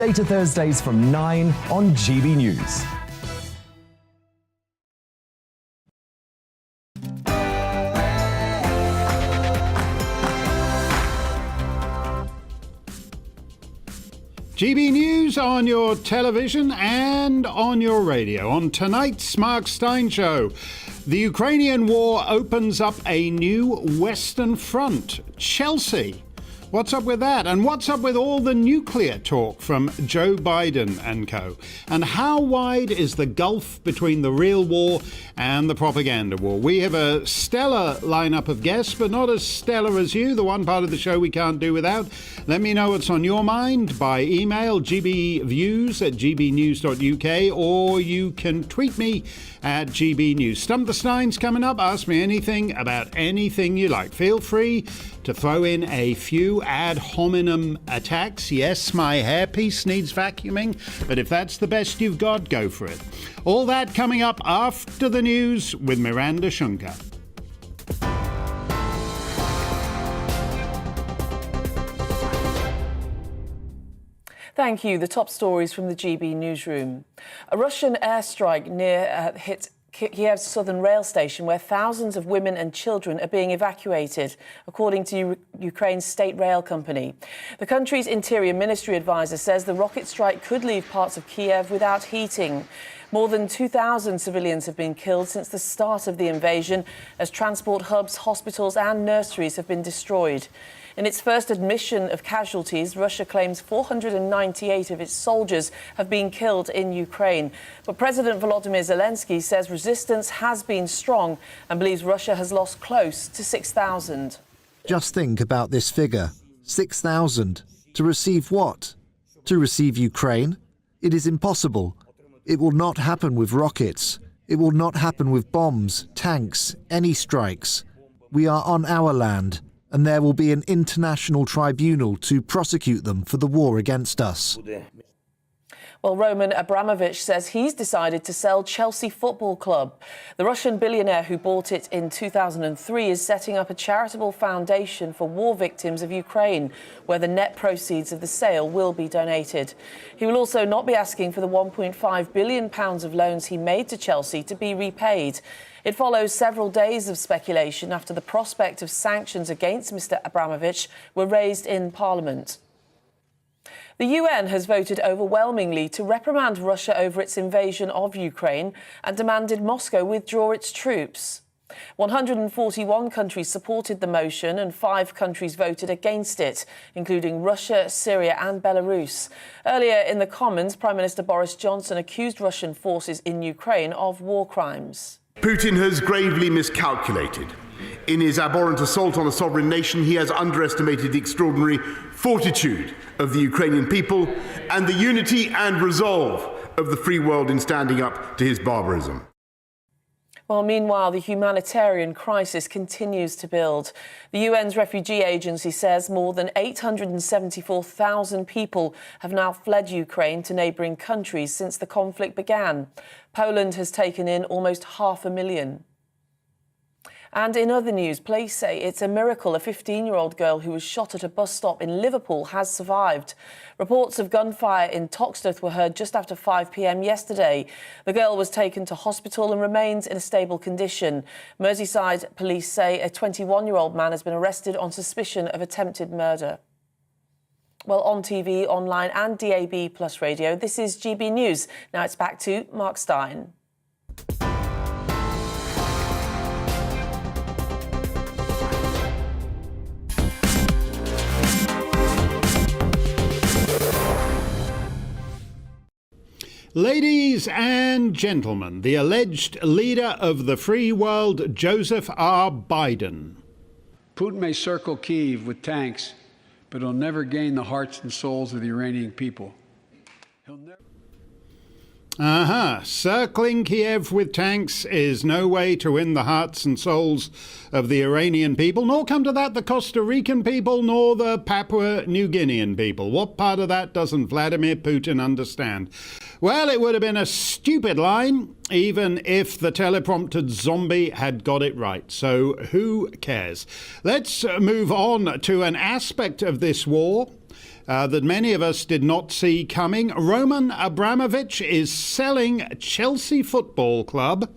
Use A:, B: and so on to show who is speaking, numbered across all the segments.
A: Later Thursdays from 9 on GB News.
B: GB News on your television and on your radio. On tonight's Mark Steyn show, the Ukrainian war opens up a new Western front. Chelsea. What's up with that? And what's up with all the nuclear talk from Joe Biden and co? And how wide is the gulf between the real war and the propaganda war? We have a stellar lineup of guests, but not as stellar as you, the one part of the show we can't do without. Let me know what's on your mind by email, gbviews@gbnews.uk, or you can tweet me at gbnews. Stump the Steins coming up. Ask me anything about anything you like. Feel free to throw in a few ad hominem attacks. Yes, my hairpiece needs vacuuming, but if that's the best you've got, go for it. All that coming up after the news with Miranda Shunka.
C: Thank you. The top stories from the GB newsroom. A Russian airstrike hit Kiev's southern rail station, where thousands of women and children are being evacuated, according to Ukraine's state rail company. The country's interior ministry advisor says the rocket strike could leave parts of Kiev without heating. More than 2,000 civilians have been killed since the start of the invasion, as transport hubs, hospitals and nurseries have been destroyed. In its first admission of casualties, Russia claims 498 of its soldiers have been killed in Ukraine. But President Volodymyr Zelenskyy says resistance has been strong and believes Russia has lost close to 6,000.
D: Just think about this figure. 6,000. To receive what? To receive Ukraine? It is impossible. It will not happen with rockets. It will not happen with bombs, tanks, any strikes. We are on our land, and there will be an international tribunal to prosecute them for the war against us.
C: Well, Roman Abramovich says he's decided to sell Chelsea Football Club. The Russian billionaire who bought it in 2003 is setting up a charitable foundation for war victims of Ukraine, where the net proceeds of the sale will be donated. He will also not be asking for the £1.5 billion of loans he made to Chelsea to be repaid. It follows several days of speculation after the prospect of sanctions against Mr. Abramovich were raised in Parliament. The UN has voted overwhelmingly to reprimand Russia over its invasion of Ukraine and demanded Moscow withdraw its troops. 141 countries supported the motion and 5 countries voted against it, including Russia, Syria and Belarus. Earlier in the Commons, Prime Minister Boris Johnson accused Russian forces in Ukraine of war crimes.
E: Putin has gravely miscalculated. In his abhorrent assault on a sovereign nation, he has underestimated the extraordinary fortitude of the Ukrainian people and the unity and resolve of the free world in standing up to his barbarism.
C: Well, meanwhile, the humanitarian crisis continues to build. The UN's refugee agency says more than 874,000 people have now fled Ukraine to neighbouring countries since the conflict began. Poland has taken in almost 500,000. And in other news, police say it's a miracle a 15-year-old girl who was shot at a bus stop in Liverpool has survived. Reports of gunfire in Toxteth were heard just after 5 p.m. yesterday. The girl was taken to hospital and remains in a stable condition. Merseyside police say a 21-year-old man has been arrested on suspicion of attempted murder. Well, on TV, online and DAB Plus radio, this is GB News. Now it's back to Mark Steyn.
B: Ladies and gentlemen, the alleged leader of the free world, Joseph R. Biden.
F: Putin may circle Kyiv with tanks, but he'll never gain the hearts and souls of the Iranian people. He'll never...
B: Circling Kiev with tanks is no way to win the hearts and souls of the Iranian people, nor come to that the Costa Rican people, nor the Papua New Guinean people. What part of that doesn't Vladimir Putin understand? Well, it would have been a stupid line, even if the teleprompted zombie had got it right. So who cares? Let's move on to an aspect of this war that many of us did not see coming. Roman Abramovich is selling Chelsea Football Club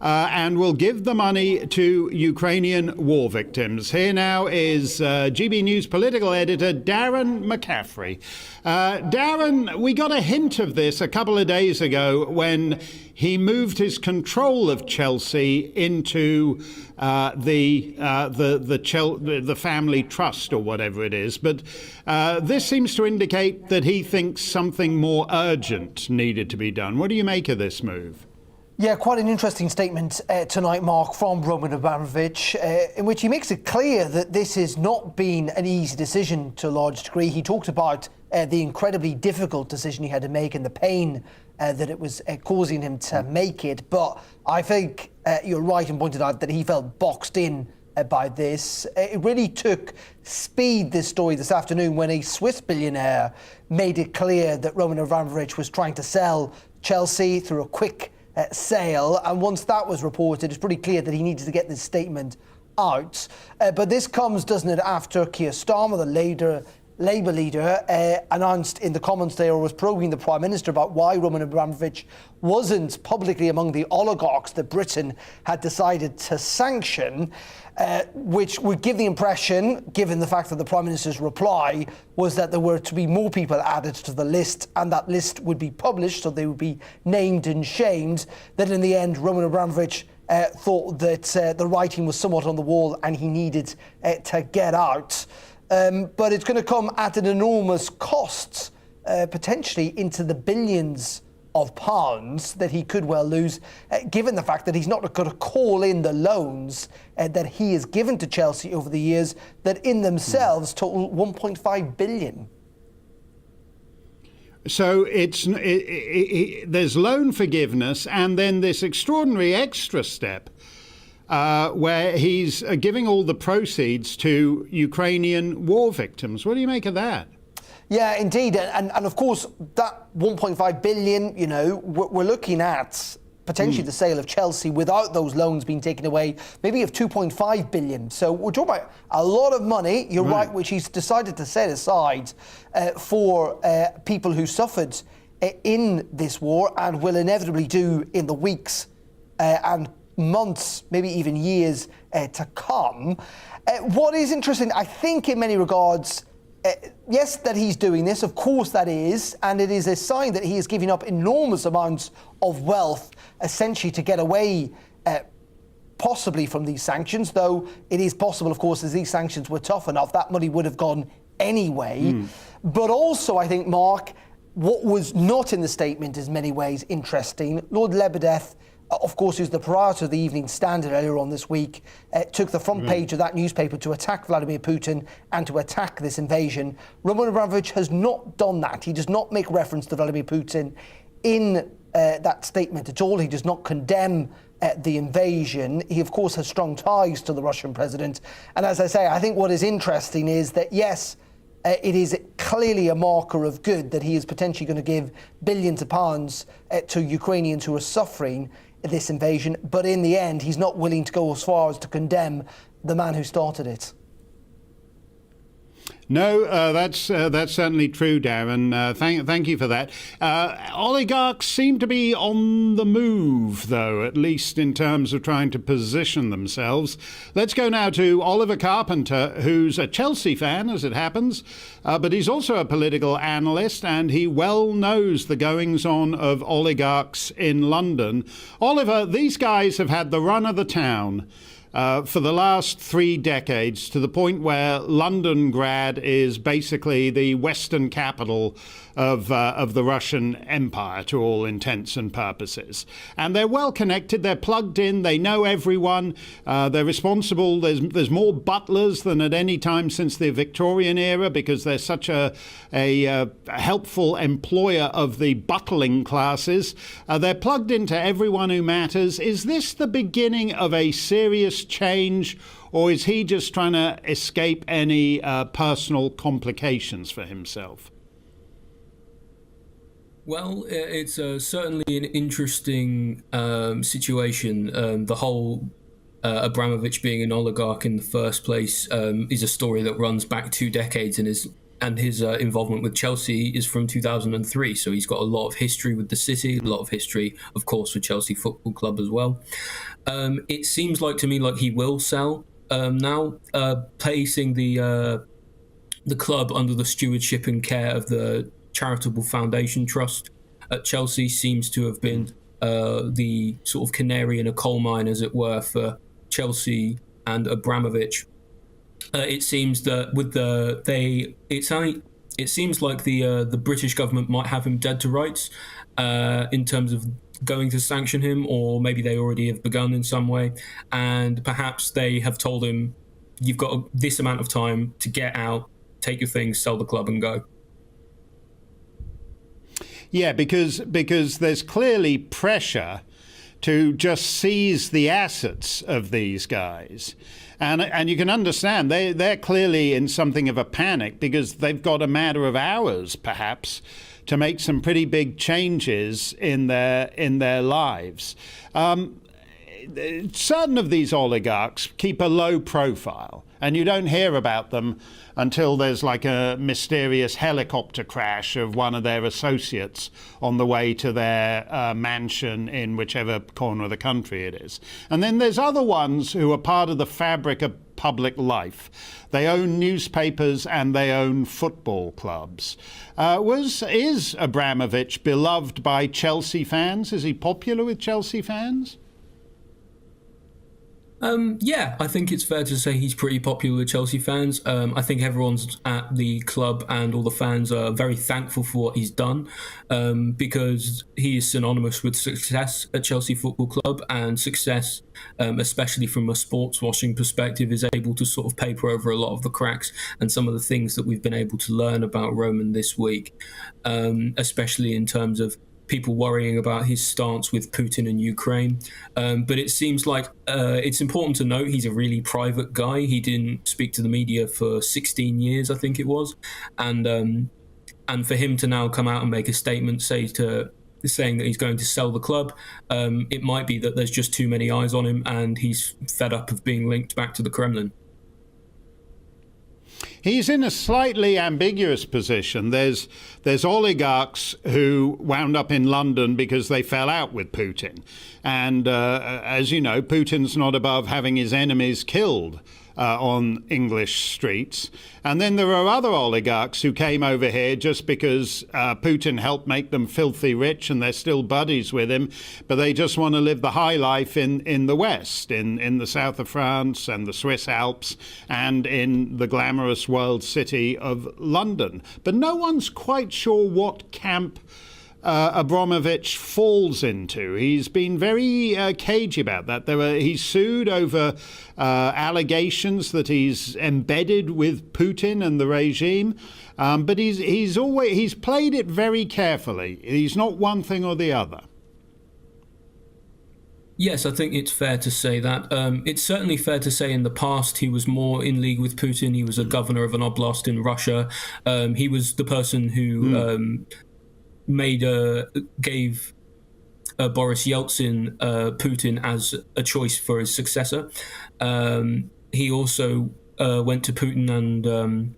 B: and will give the money to Ukrainian war victims. Here now is GB News political editor Darren McCaffrey. Darren, we got a hint of this a couple of days ago when he moved his control of Chelsea into the family trust or whatever it is. But this seems to indicate that he thinks something more urgent needed to be done. What do you make of this move?
G: Yeah, quite an interesting statement tonight, Mark, from Roman Abramovich, in which he makes it clear that this has not been an easy decision to a large degree. He talked about the incredibly difficult decision he had to make and the pain that it was causing him to make it. But I think you're right in pointing out that he felt boxed in by this. It really took speed, this story this afternoon, when a Swiss billionaire made it clear that Roman Abramovich was trying to sell Chelsea through a quick sale, and once that was reported, it's pretty clear that he needed to get this statement out. But this comes, doesn't it, after Keir Starmer, the Labour leader, announced in the Commons there, or was probing the Prime Minister about why Roman Abramovich wasn't publicly among the oligarchs that Britain had decided to sanction, which would give the impression, given the fact that the Prime Minister's reply was that there were to be more people added to the list, and that list would be published, so they would be named and shamed, that in the end Roman Abramovich thought that the writing was somewhat on the wall and he needed to get out. But it's going to come at an enormous cost, potentially into the billions of pounds that he could well lose, given the fact that he's not going to call in the loans that he has given to Chelsea over the years that in themselves total 1.5 billion.
B: So there's loan forgiveness and then this extraordinary extra step where he's giving all the proceeds to Ukrainian war victims. What do you make of that?
G: Yeah, indeed. And of course, that 1.5 billion, you know, we're looking at potentially the sale of Chelsea without those loans being taken away, maybe of 2.5 billion. So we're talking about a lot of money, you're right, which he's decided to set aside for people who suffered in this war and will inevitably do in the weeks and months, maybe even years to come. What is interesting, I think in many regards, yes, that he's doing this, of course that is, and it is a sign that he is giving up enormous amounts of wealth, essentially to get away possibly from these sanctions, though it is possible, of course, as these sanctions were tough enough, that money would have gone anyway. But also, I think, Mark, what was not in the statement is in many ways interesting. Lord Lebedev, of course, who's the proprietor of the Evening Standard earlier on this week, took the front page of that newspaper to attack Vladimir Putin and to attack this invasion. Roman Abramovich has not done that. He does not make reference to Vladimir Putin in that statement at all. He does not condemn the invasion. He, of course, has strong ties to the Russian president. And as I say, I think what is interesting is that, yes, it is clearly a marker of good that he is potentially going to give billions of pounds to Ukrainians who are suffering this invasion, but in the end, he's not willing to go as far as to condemn the man who started it.
B: No, that's certainly true, Darren. Thank you for that. Oligarchs seem to be on the move, though, at least in terms of trying to position themselves. Let's go now to Oliver Carpenter, who's a Chelsea fan, as it happens, but he's also a political analyst, and he well knows the goings-on of oligarchs in London. Oliver, these guys have had the run of the town for the last 3 decades, to the point where Londongrad is basically the western capital of the Russian Empire, to all intents and purposes. And they're well connected, they're plugged in, they know everyone, they're responsible. There's more butlers than at any time since the Victorian era, because they're such a helpful employer of the butling classes. They're plugged into everyone who matters. Is this the beginning of a serious change, or is he just trying to escape any personal complications for himself?
H: Well, it's certainly an interesting situation. The whole Abramovich being an oligarch in the first place is a story that runs back 2 decades and is and his involvement with Chelsea is from 2003. So he's got a lot of history with the city, a lot of history, of course, with Chelsea Football Club as well. It seems like to me like he will sell now, placing the club under the stewardship and care of the Charitable Foundation Trust at Chelsea seems to have been the sort of canary in a coal mine, as it were, for Chelsea and Abramovich. It seems that with it seems like the British government might have him dead to rights in terms of going to sanction him, or maybe they already have begun in some way, and perhaps they have told him, you've got this amount of time to get out, take your things, sell the club and go.
B: Yeah, because there's clearly pressure to just seize the assets of these guys. And you can understand they're clearly in something of a panic, because they've got a matter of hours, perhaps, to make some pretty big changes in their lives. Certain of these oligarchs keep a low profile, and you don't hear about them until there's like a mysterious helicopter crash of one of their associates on the way to their mansion in whichever corner of the country it is. And then there's other ones who are part of the fabric of public life. They own newspapers and they own football clubs. Is Abramovich beloved by Chelsea fans? Is he popular with Chelsea fans?
H: Yeah, I think it's fair to say he's pretty popular with Chelsea fans. I think everyone's at the club and all the fans are very thankful for what he's done, because he is synonymous with success at Chelsea Football Club, and success, especially from a sports washing perspective, is able to sort of paper over a lot of the cracks and some of the things that we've been able to learn about Roman this week, especially in terms of people worrying about his stance with Putin and Ukraine. But it seems like it's important to note he's a really private guy. He didn't speak to the media for 16 years, I think it was. And for him to now come out and make a statement saying that he's going to sell the club, it might be that there's just too many eyes on him and he's fed up of being linked back to the Kremlin.
B: He's in a slightly ambiguous position. There's oligarchs who wound up in London because they fell out with Putin. And as you know, Putin's not above having his enemies killed on English streets. And then there are other oligarchs who came over here just because Putin helped make them filthy rich, and they're still buddies with him, but they just want to live the high life in the West, in the south of France and the Swiss Alps, and in the glamorous world city of London. But no one's quite sure what camp Abramovich falls into. He's been very cagey about that. He's sued over allegations that he's embedded with Putin and the regime, but he's played it very carefully. He's not one thing or the other.
H: Yes, I think it's fair to say that. It's certainly fair to say in the past he was more in league with Putin. He was a governor of an oblast in Russia. He was the person who gave Boris Yeltsin Putin as a choice for his successor. He also went to Putin and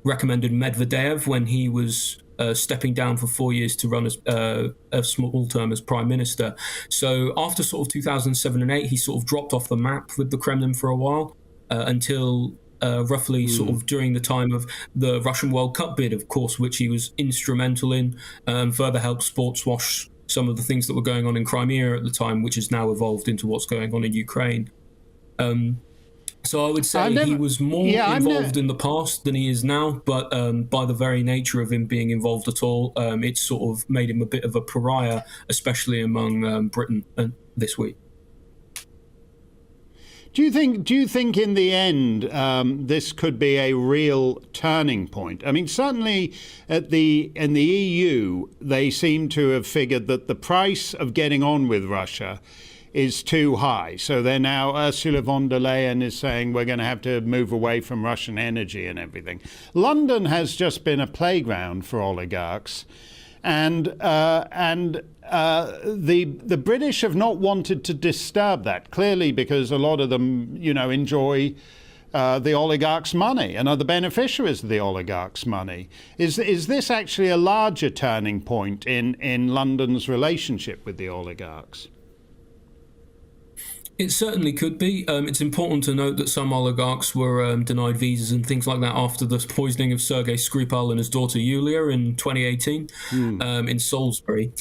H: recommended Medvedev when he was stepping down for 4 years to run a small term as prime minister. So after sort of 2007 and 8, he sort of dropped off the map with the Kremlin for a while until roughly sort of during the time of the Russian World Cup bid, of course, which he was instrumental in, further helped sports wash some of the things that were going on in Crimea at the time, which has now evolved into what's going on in Ukraine. So I would say he was more involved in the past than he is now, but by the very nature of him being involved at all, it sort of made him a bit of a pariah, especially among Britain this week.
B: Do you think in the end this could be a real turning point? I mean, certainly in the EU, they seem to have figured that the price of getting on with Russia is too high. So they're now, Ursula von der Leyen is saying we're going to have to move away from Russian energy and everything. London has just been a playground for oligarchs. And the British have not wanted to disturb that, clearly because a lot of them, enjoy the oligarchs' money and are the beneficiaries of the oligarchs' money. Is this actually a larger turning point in London's relationship with the oligarchs?
H: It certainly could be. It's important to note that some oligarchs were denied visas and things like that after the poisoning of Sergei Skripal and his daughter Yulia in 2018 in Salisbury.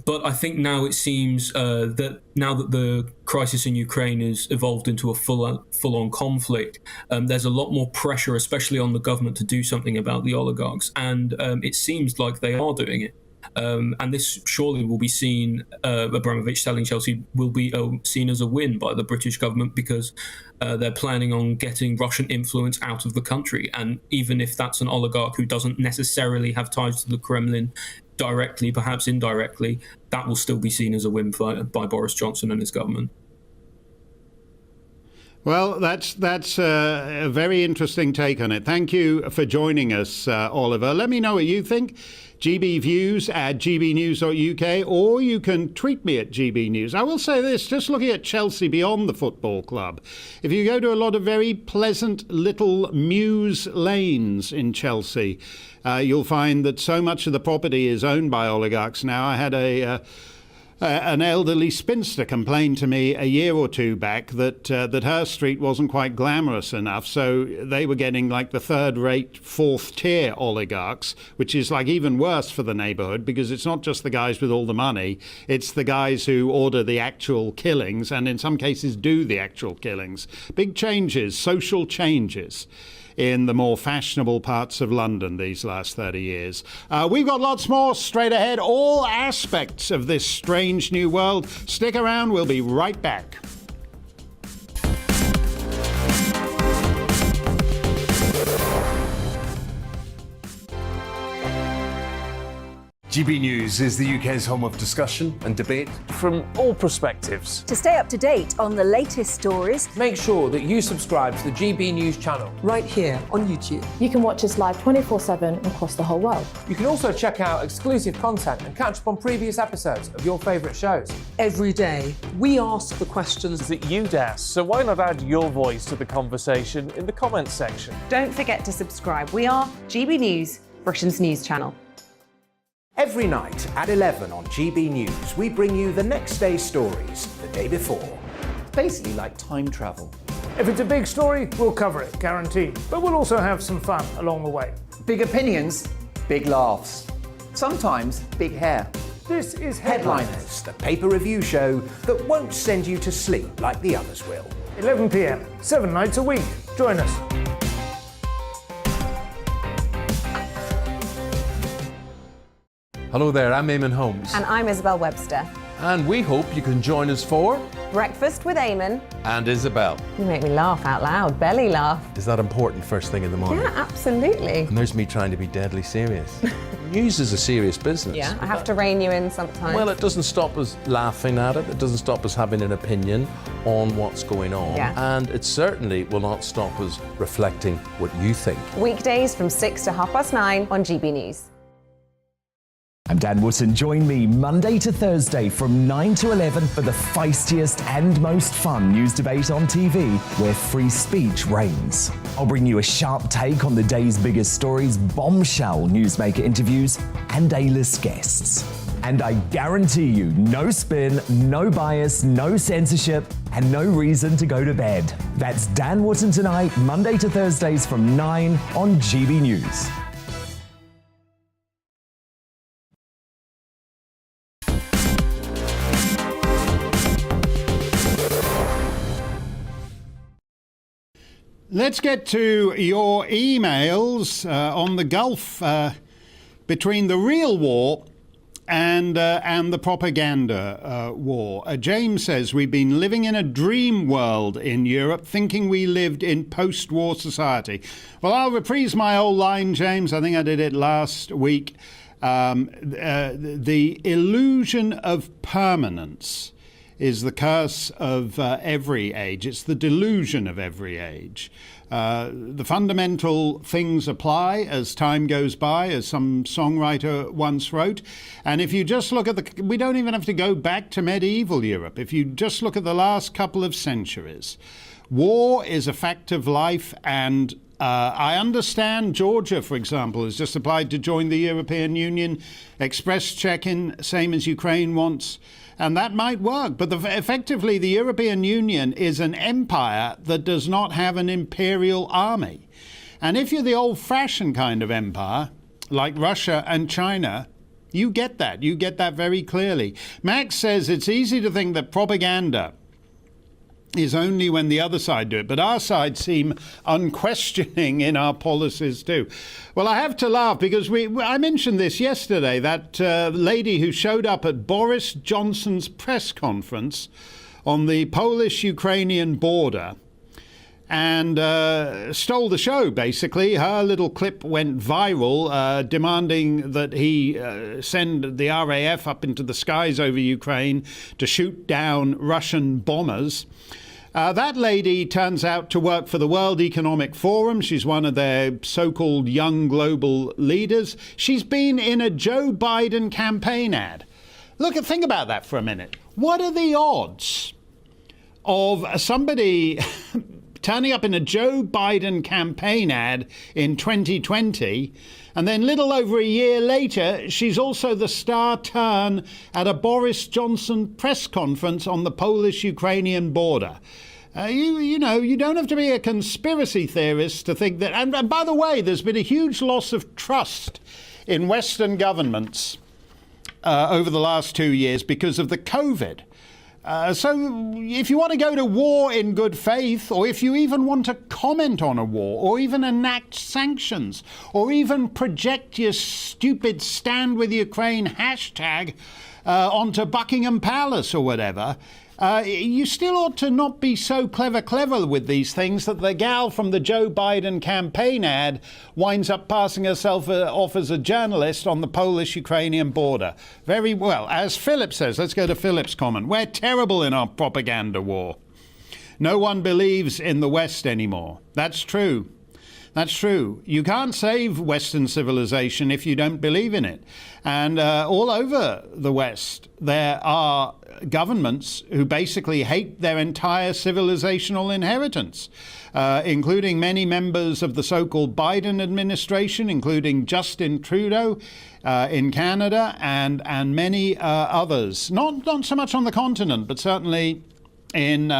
H: But I think now it seems that now that the crisis in Ukraine has evolved into a full-on conflict, there's a lot more pressure, especially on the government, to do something about the oligarchs. And it seems like they are doing it. And this surely will be seen, Abramovich selling Chelsea will be seen as a win by the British government, because they're planning on getting Russian influence out of the country. And even if that's an oligarch who doesn't necessarily have ties to the Kremlin directly, perhaps indirectly, that will still be seen as a win by Boris Johnson and his government.
B: Well, that's a very interesting take on it. Thank you for joining us, Oliver. Let me know what you think. GBViews at gbnews.uk, or you can tweet me at GBnews. I will say this, just looking at Chelsea beyond the football club, if you go to a lot of very pleasant little mews lanes in Chelsea, you'll find that so much of the property is owned by oligarchs now. I had an elderly spinster complained to me a year or two back that her street wasn't quite glamorous enough, so they were getting like the third-rate, fourth-tier oligarchs, which is like even worse for the neighbourhood, because it's not just the guys with all the money, it's the guys who order the actual killings and in some cases do the actual killings. Big changes, social changes in the more fashionable parts of London these last 30 years. We've got lots more straight ahead, all aspects of this strange new world. Stick around, we'll be right back.
A: GB News is the UK's home of discussion and debate
I: from all perspectives.
J: To stay up to date on the latest stories,
I: make sure that you subscribe to the GB News channel
K: right here on YouTube.
L: You can watch us live 24/7 across the whole world.
I: You can also check out exclusive content and catch up on previous episodes of your favourite shows.
K: Every day, we ask the questions
I: that you'd ask, so why not add your voice to the conversation in the comments section?
M: Don't forget to subscribe. We are GB News, Britain's news channel.
N: Every night at 11 on GB News, we bring you the next day's stories the day before.
O: Basically like time travel.
P: If it's a big story, we'll cover it, guaranteed. But we'll also have some fun along the way.
O: Big opinions, big laughs. Sometimes big hair.
P: This is
N: Headliners, the paper review show that won't send you to sleep like the others will.
P: 11 p.m, 7 nights a week. Join us.
Q: Hello there, I'm Eamon Holmes.
M: And I'm Isabel Webster.
Q: And we hope you can join us for
M: Breakfast with Eamon
Q: and Isabel.
M: You make me laugh out loud, belly laugh.
Q: Is that important first thing in the morning?
M: Yeah, absolutely.
Q: And there's me trying to be deadly serious. News is a serious business.
M: Yeah, I have to rein you in sometimes.
Q: Well, it doesn't stop us laughing at it. It doesn't stop us having an opinion on what's going on.
M: Yeah.
Q: And it certainly will not stop us reflecting what you think.
M: Weekdays from 6 to 9:30 on GB News.
A: I'm Dan Wootton. Join me Monday to Thursday from 9 to 11 for the feistiest and most fun news debate on TV, where free speech reigns. I'll bring you a sharp take on the day's biggest stories, bombshell newsmaker interviews, and A-list guests. And I guarantee you, no spin, no bias, no censorship, and no reason to go to bed. That's Dan Wootton Tonight, Monday to Thursdays from 9 on GB News.
B: Let's get to your emails on the gulf between the real war and the propaganda war. James says, we've been living in a dream world in Europe, thinking we lived in post-war society. Well, I'll reprise my old line, James. I think I did it last week. The illusion of permanence is the curse of every age. It's the delusion of every age. The fundamental things apply as time goes by, as some songwriter once wrote. And if you just look at we don't even have to go back to medieval Europe. If you just look at the last couple of centuries, War is a fact of life, and I understand Georgia, for example, has just applied to join the European Union, express check-in, same as Ukraine wants, and that might work. But effectively, the European Union is an empire that does not have an imperial army. And if you're the old-fashioned kind of empire, like Russia and China, you get that. You get that very clearly. Max says it's easy to think that propaganda is only when the other side do it, but our side seem unquestioning in our policies too. Well, I have to laugh because I mentioned this yesterday, that lady who showed up at Boris Johnson's press conference on the Polish-Ukrainian border and stole the show, basically. Her little clip went viral, demanding that he send the RAF up into the skies over Ukraine to shoot down Russian bombers. That lady turns out to work for the World Economic Forum. She's one of their so-called young global leaders. She's been in a Joe Biden campaign ad. Think about that for a minute. What are the odds of somebody turning up in a Joe Biden campaign ad in 2020, and then little over a year later, she's also the star turn at a Boris Johnson press conference on the Polish-Ukrainian border? You don't have to be a conspiracy theorist to think that. And by the way, there's been a huge loss of trust in Western governments over the last 2 years because of the COVID. So if you want to go to war in good faith, or if you even want to comment on a war, or even enact sanctions, or even project your stupid Stand With Ukraine hashtag onto Buckingham Palace or whatever, you still ought to not be so clever with these things that the gal from the Joe Biden campaign ad winds up passing herself off as a journalist on the Polish-Ukrainian border. Very well. As Philip says, let's go to Philip's comment. We're terrible in our propaganda war. No one believes in the West anymore. That's true. That's true. You can't save Western civilization if you don't believe in it. And all over the West, there are governments who basically hate their entire civilizational inheritance, including many members of the so-called Biden administration, including Justin Trudeau in Canada and many others. Not so much on the continent, but certainly in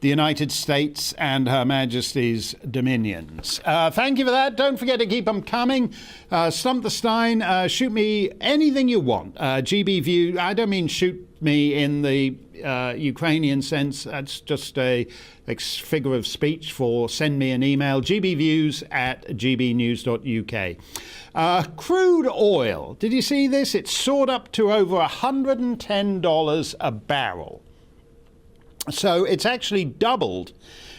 B: the United States and Her Majesty's dominions. Thank you for that. Don't forget to keep them coming. Stump the Steyn. Shoot me anything you want. GBView. I don't mean shoot me in the Ukrainian sense. That's just a figure of speech for send me an email. gbviews@gbnews.uk. Crude oil. Did you see this? It soared up to over $110 a barrel. So it's actually doubled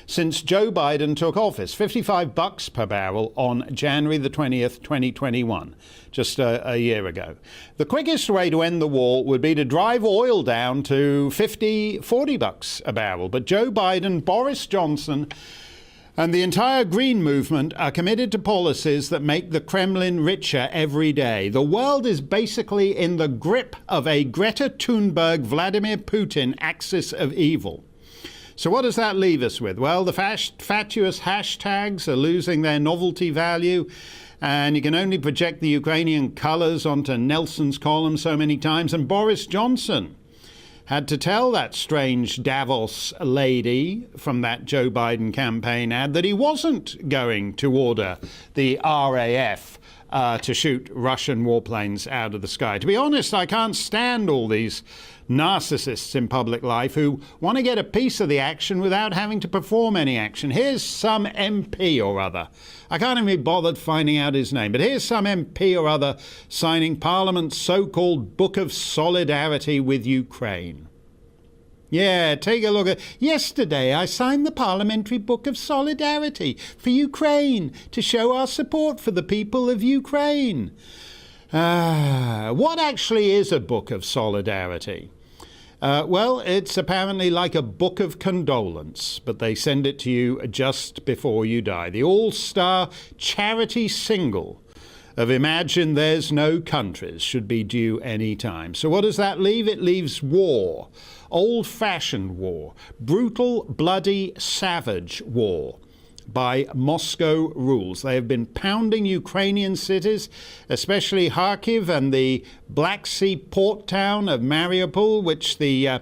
B: since Joe Biden took office. $55 per barrel on January the 20th, 2021, just a year ago. The quickest way to end the war would be to drive oil down to $40 a barrel. But Joe Biden, Boris Johnson, and the entire Green movement are committed to policies that make the Kremlin richer every day. The world is basically in the grip of a Greta Thunberg, Vladimir Putin axis of evil. So what does that leave us with? Well, the fatuous hashtags are losing their novelty value, and you can only project the Ukrainian colours onto Nelson's column so many times. And Boris Johnson had to tell that strange Davos lady from that Joe Biden campaign ad that he wasn't going to order the RAF to shoot Russian warplanes out of the sky. To be honest, I can't stand all these narcissists in public life who want to get a piece of the action without having to perform any action. Here's some MP or other. I can't even be bothered finding out his name, but here's some MP or other signing Parliament's so-called Book of Solidarity with Ukraine. Yeah, take a look at... Yesterday, I signed the Parliamentary Book of Solidarity for Ukraine to show our support for the people of Ukraine. What actually is a Book of Solidarity? Well, it's apparently like a book of condolence, but they send it to you just before you die. The all-star charity single of imagine there's no countries should be due any time. So what does that leave? It leaves war, old-fashioned war, brutal, bloody, savage war by Moscow rules. They have been pounding Ukrainian cities, especially Kharkiv and the Black Sea port town of Mariupol, which the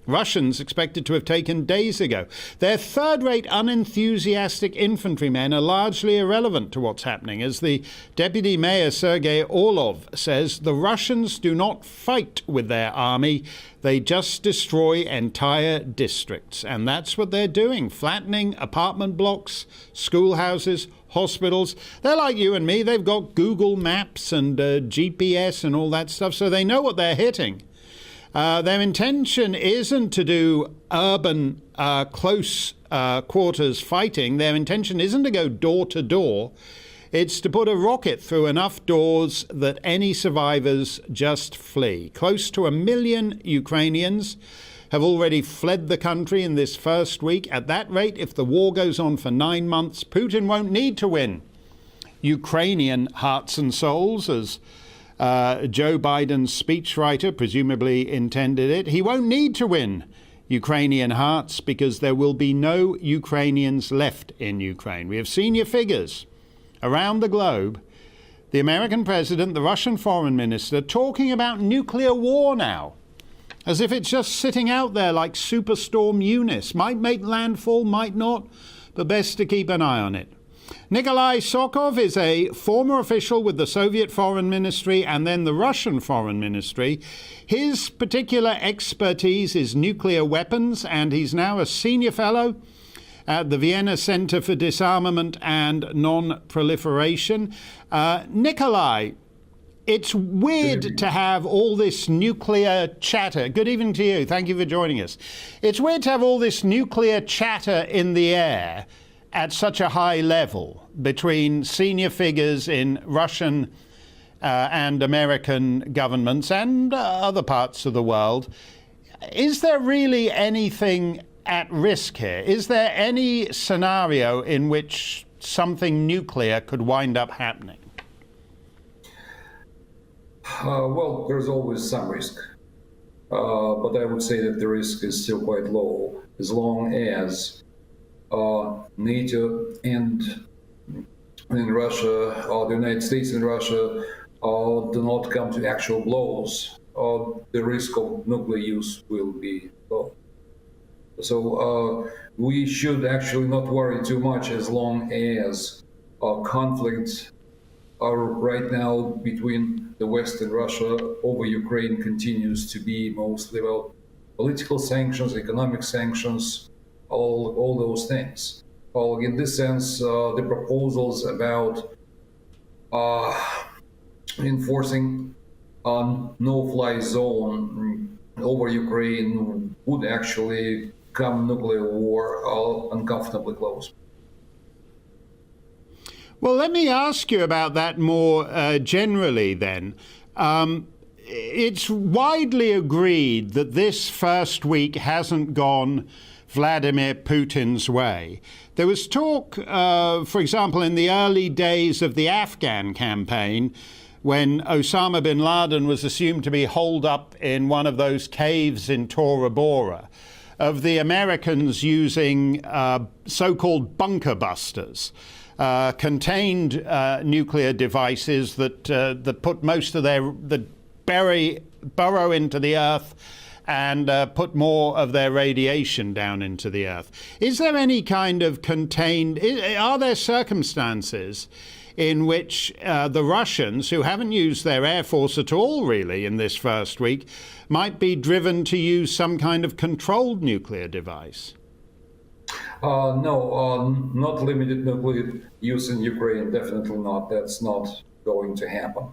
B: Russians expected to have taken days ago. Their third-rate, unenthusiastic infantrymen are largely irrelevant to what's happening. As the deputy mayor, Sergei Orlov, says, the Russians do not fight with their army. They just destroy entire districts. And that's what they're doing, flattening apartment blocks, schoolhouses, hospitals. They're like you and me. They've got Google Maps and GPS and all that stuff, so they know what they're hitting. Their intention isn't to do urban close quarters fighting. Their intention isn't to go door to door. It's to put a rocket through enough doors that any survivors just flee. Close to 1 million Ukrainians have already fled the country in this first week. At that rate, if the war goes on for 9 months, Putin won't need to win Ukrainian hearts and souls, as Joe Biden's speechwriter presumably intended it. He won't need to win Ukrainian hearts because there will be no Ukrainians left in Ukraine. We have senior figures around the globe, the American president, the Russian foreign minister, talking about nuclear war now, as if it's just sitting out there like Superstorm Eunice. Might make landfall, might not, but best to keep an eye on it. Nikolai Sokov is a former official with the Soviet Foreign Ministry and then the Russian Foreign Ministry. His particular expertise is nuclear weapons, and he's now a senior fellow at the Vienna Center for Disarmament and Non-Proliferation. Nikolai, it's weird to have all this nuclear chatter. Good evening to you. Thank you for joining us. It's weird to have all this nuclear chatter in the air at such a high level between senior figures in Russian and American governments and other parts of the world. Is there really anything at risk here? Is there any scenario in which something nuclear could wind up happening?
R: Well, there's always some risk, but I would say that the risk is still quite low, as long as NATO and in Russia, or the United States and Russia, do not come to actual blows. The risk of nuclear use will be low. So we should actually not worry too much, as long as conflicts are right now between the West and Russia over Ukraine continues to be mostly about political sanctions, economic sanctions, all those things. Well, in this sense, the proposals about enforcing a no-fly zone over Ukraine would actually come nuclear war uncomfortably close.
B: Well, let me ask you about that more generally then. It's widely agreed that this first week hasn't gone Vladimir Putin's way. There was talk, for example, in the early days of the Afghan campaign, when Osama bin Laden was assumed to be holed up in one of those caves in Tora Bora, of the Americans using so-called bunker busters, contained nuclear devices that put most of that burrow into the earth and put more of their radiation down into the earth. Is there any kind of are there circumstances in which the Russians, who haven't used their air force at all really in this first week, might be driven to use some kind of controlled nuclear device?
R: No, not limited nuclear use in Ukraine, definitely not. That's not going to happen.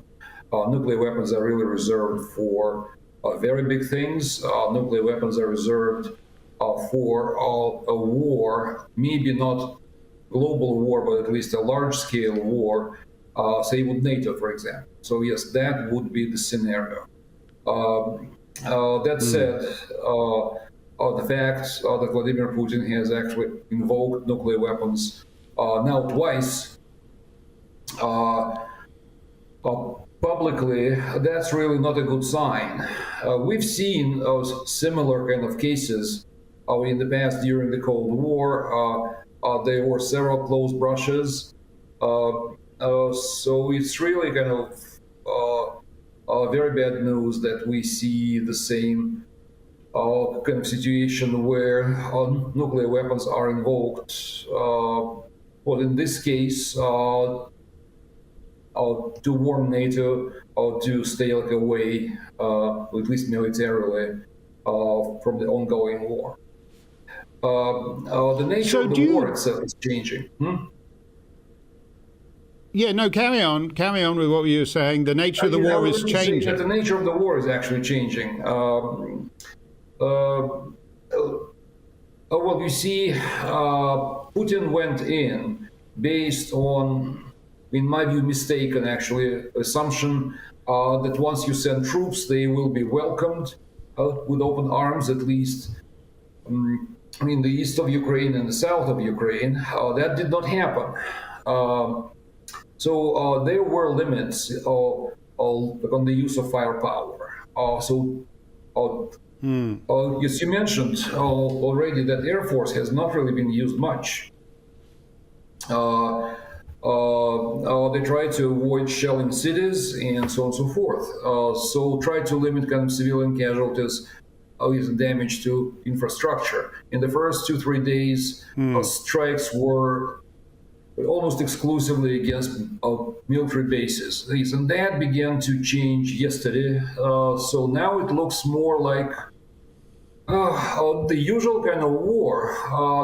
R: Nuclear weapons are really reserved for very big things. Nuclear weapons are reserved for a war, maybe not global war, but at least a large-scale war, say with NATO, for example. So yes, that would be the scenario. That said, the fact that Vladimir Putin has actually invoked nuclear weapons now twice publicly, that's really not a good sign. We've seen similar kind of cases in the past during the Cold War. There were several close brushes. So it's really kind of very bad news that we see the same kind of situation where nuclear weapons are invoked. Well, in this case, to warn NATO to stay away, at least militarily, from the ongoing war. The nature of the war itself is changing.
B: Yeah, no, carry on with what you were saying. The nature of the war is changing.
R: The nature of the war is actually changing. Well, you see, Putin went in based on, in my view, mistaken actually assumption that once you send troops, they will be welcomed with open arms, at least in the east of Ukraine and the south of Ukraine. That did not happen. So there were limits on the use of firepower. As you mentioned already, that Air Force has not really been used much. They try to avoid shelling cities and so on and so forth. So try to limit kind of civilian casualties and damage to infrastructure. In the first 2-3 days, strikes were almost exclusively against military bases. And that began to change yesterday. So now it looks more like the usual kind of war,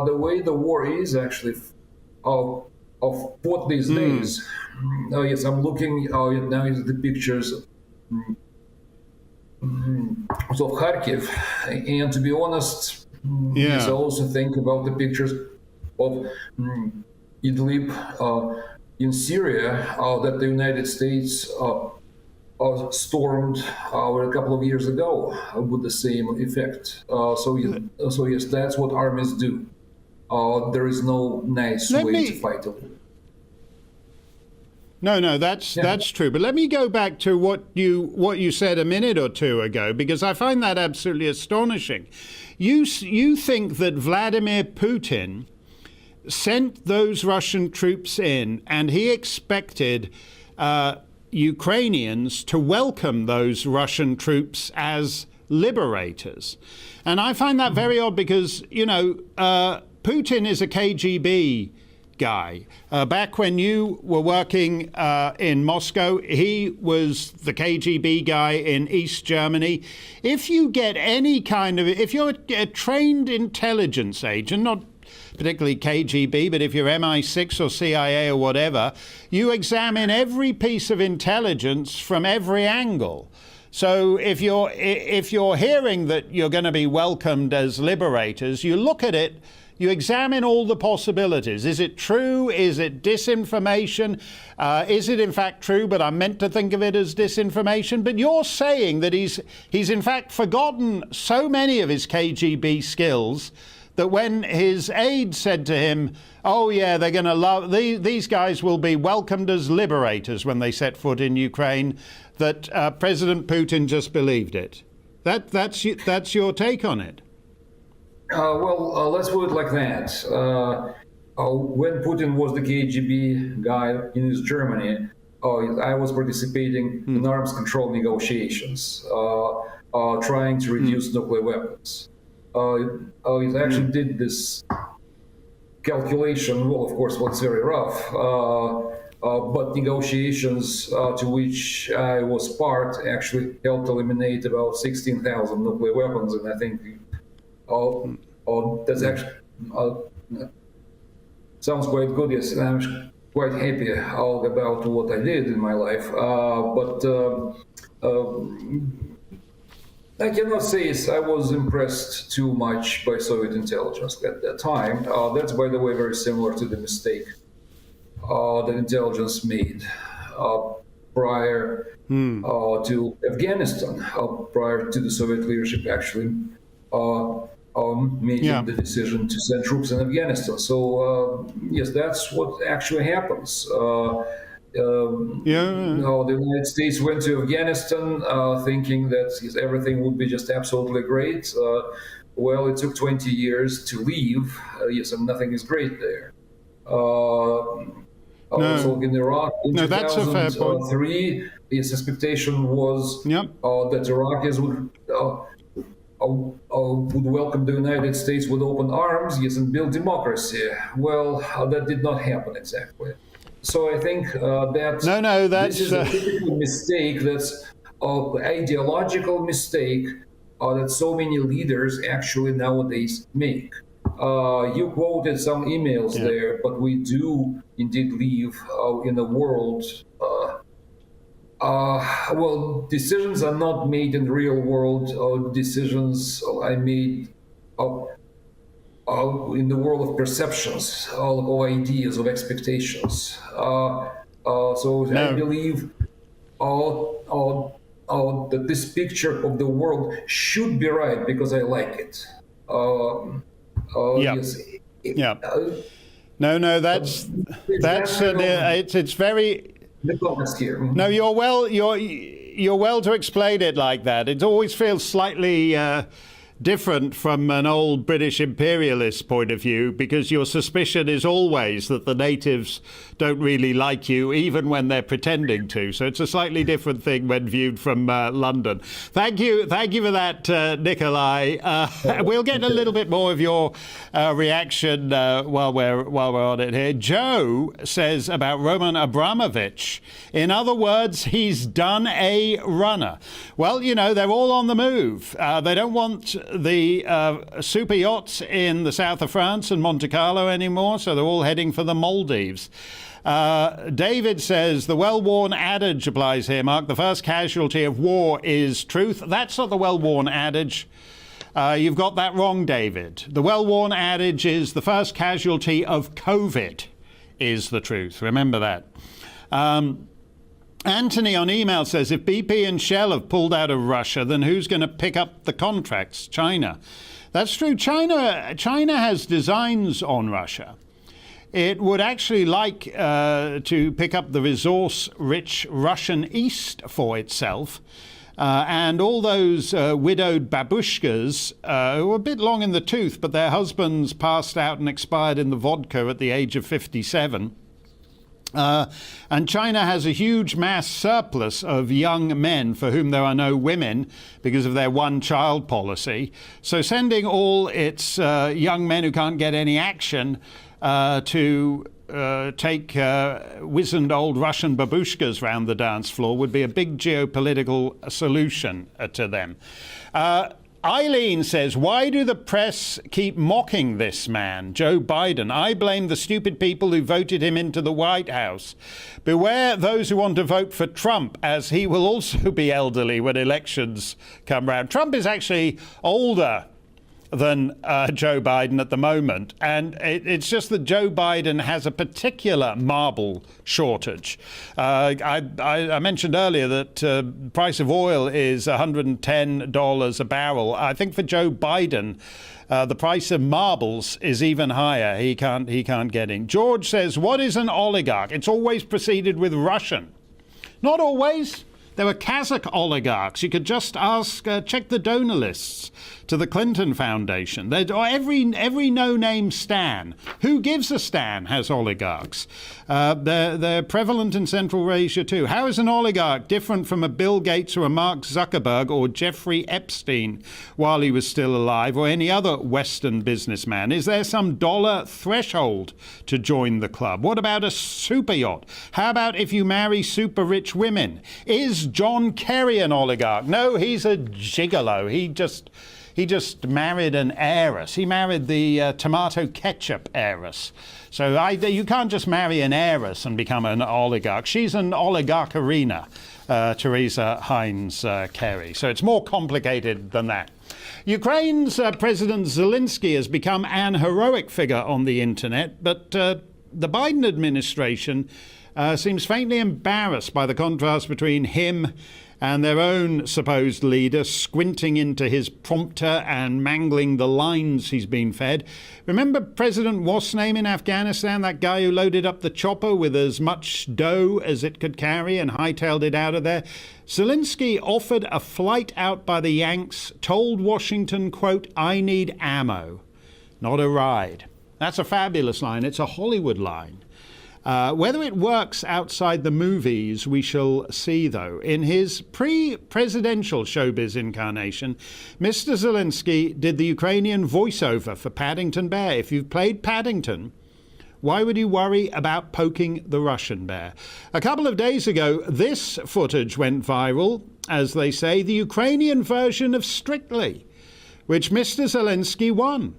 R: the way the war is actually fought these days. Yes, I'm looking now at the pictures of Kharkiv, and to be honest, yes, I also think about the pictures of Idlib in Syria that the United States stormed a couple of years ago with the same effect. So yes, that's what armies do. There is no nice way to fight it.
B: No, that's true. But let me go back to what you said a minute or two ago, because I find that absolutely astonishing. You think that Vladimir Putin sent those Russian troops in, and he expected Ukrainians to welcome those Russian troops as liberators. And I find that very odd because, Putin is a KGB guy. Back when you were working in Moscow, he was the KGB guy in East Germany. If you get if you're a trained intelligence agent, not particularly KGB, but if you're MI6 or CIA or whatever, you examine every piece of intelligence from every angle. So if you're hearing that you're going to be welcomed as liberators, you look at it, you examine all the possibilities. Is it true? Is it disinformation? Is it in fact true, but I'm meant to think of it as disinformation? But you're saying that he's in fact forgotten so many of his KGB skills that when his aide said to him, oh yeah, they're going to love, these guys will be welcomed as liberators when they set foot in Ukraine, that President Putin just believed it. That's your take on it.
R: Well, let's put it like that. When Putin was the KGB guy in East Germany, I was participating in arms control negotiations, trying to reduce nuclear weapons. It actually did this calculation. Well, of course, was very rough, but negotiations to which I was part actually helped eliminate about 16,000 nuclear weapons, and I think that's actually sounds quite good. Yes, and I'm quite happy about what I did in my life, but I cannot say I was impressed too much by Soviet intelligence at that time. That's, by the way, very similar to the mistake that intelligence made prior to Afghanistan, prior to the Soviet leadership actually making the decision to send troops in Afghanistan. So yes, that's what actually happens. No, the United States went to Afghanistan thinking that everything would be just absolutely great. Well, it took 20 years to leave. Yes, and nothing is great there. Also in Iraq in 2003, his expectation was that Iraqis would welcome the United States with open arms, yes, and build democracy. Well, that did not happen exactly. So I think that this is a typical mistake. That's an ideological mistake that so many leaders actually nowadays make. You quoted some emails there, but we do indeed live in a world. Well, decisions are not made in the real world. Decisions are made in the world of perceptions, of ideas, of expectations. So I believe that this picture of the world should be right because I like it. Yes.
B: No, that's it's very. No, you're well to explain it like that. It always feels slightly different from an old British imperialist point of view, because your suspicion is always that the natives don't really like you, even when they're pretending to. So it's a slightly different thing when viewed from London. Thank you for that, Nikolai. We'll get a little bit more of your reaction while we're on it here. Joe says about Roman Abramovich, in other words, he's done a runner. Well, they're all on the move. They don't want the super yachts in the south of France and Monte Carlo anymore, so they're all heading for the Maldives. David says the well-worn adage applies here, Mark. The first casualty of war is truth. That's not the well-worn adage. You've got that wrong, David. The well-worn adage is the first casualty of COVID is the truth. Remember that. Anthony on email says, if BP and Shell have pulled out of Russia, then who's going to pick up the contracts? China. That's true. China has designs on Russia. It would actually like to pick up the resource-rich Russian East for itself. And all those widowed babushkas who are a bit long in the tooth, but their husbands passed out and expired in the vodka at the age of 57. And China has a huge mass surplus of young men for whom there are no women because of their one-child policy. So sending all its young men who can't get any action to take wizened old Russian babushkas round the dance floor would be a big geopolitical solution to them. Eileen says, why do the press keep mocking this man, Joe Biden? I blame the stupid people who voted him into the White House. Beware those who want to vote for Trump, as he will also be elderly when elections come round. Trump is actually older than Joe Biden at the moment. And it's just that Joe Biden has a particular marble shortage. I mentioned earlier that the price of oil is $110 a barrel. I think for Joe Biden, the price of marbles is even higher. He can't get in. George says, what is an oligarch? It's always preceded with Russian. Not always. There were Kazakh oligarchs. You could just ask, check the donor lists to the Clinton Foundation. Every no-name Stan. Who gives a Stan has oligarchs. They're prevalent in Central Asia too. How is an oligarch different from a Bill Gates or a Mark Zuckerberg or Jeffrey Epstein while he was still alive, or any other Western businessman? Is there some dollar threshold to join the club? What about a super yacht? How about if you marry super rich women? Is John Kerry an oligarch? No, he's a gigolo. He just married an heiress. He married the tomato ketchup heiress. So you can't just marry an heiress and become an oligarch. She's an oligarcharina, Teresa Heinz Kerry. So it's more complicated than that. Ukraine's President Zelenskyy has become an heroic figure on the internet, but the Biden administration seems faintly embarrassed by the contrast between him and their own supposed leader squinting into his prompter and mangling the lines he's been fed. Remember President what's name in Afghanistan, that guy who loaded up the chopper with as much dough as it could carry and hightailed it out of there? Zelenskyy offered a flight out by the Yanks, told Washington, quote, "I need ammo, not a ride." That's a fabulous line. It's a Hollywood line. Whether it works outside the movies, we shall see, though. In his pre-presidential showbiz incarnation, Mr. Zelenskyy did the Ukrainian voiceover for Paddington Bear. If you've played Paddington, why would you worry about poking the Russian bear? A couple of days ago, this footage went viral, as they say, the Ukrainian version of Strictly, which Mr. Zelenskyy won.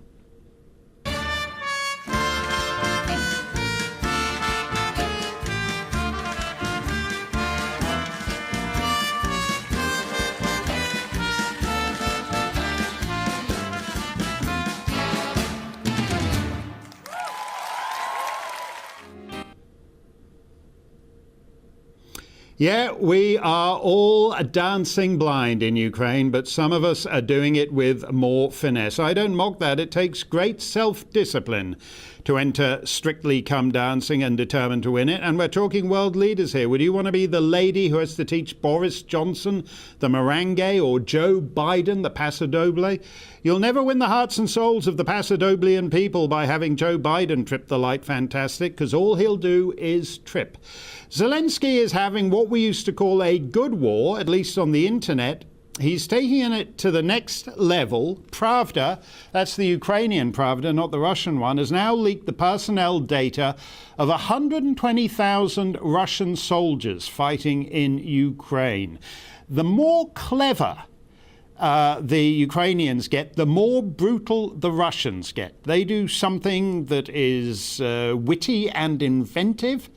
B: Yeah, we are all dancing blind in Ukraine, but some of us are doing it with more finesse. I don't mock that. It takes great self-discipline to enter Strictly Come Dancing and determined to win it. And we're talking world leaders here. Would you want to be the lady who has to teach Boris Johnson the merengue or Joe Biden the paso doble? You'll never win the hearts and souls of the paso doblean people by having Joe Biden trip the light fantastic, because all he'll do is trip. Zelenskyy is having what we used to call a good war, at least on the internet. He's taking it to the next level. Pravda, that's the Ukrainian Pravda, not the Russian one, has now leaked the personnel data of 120,000 Russian soldiers fighting in Ukraine. The more clever the Ukrainians get, the more brutal the Russians get. They do something that is witty and inventive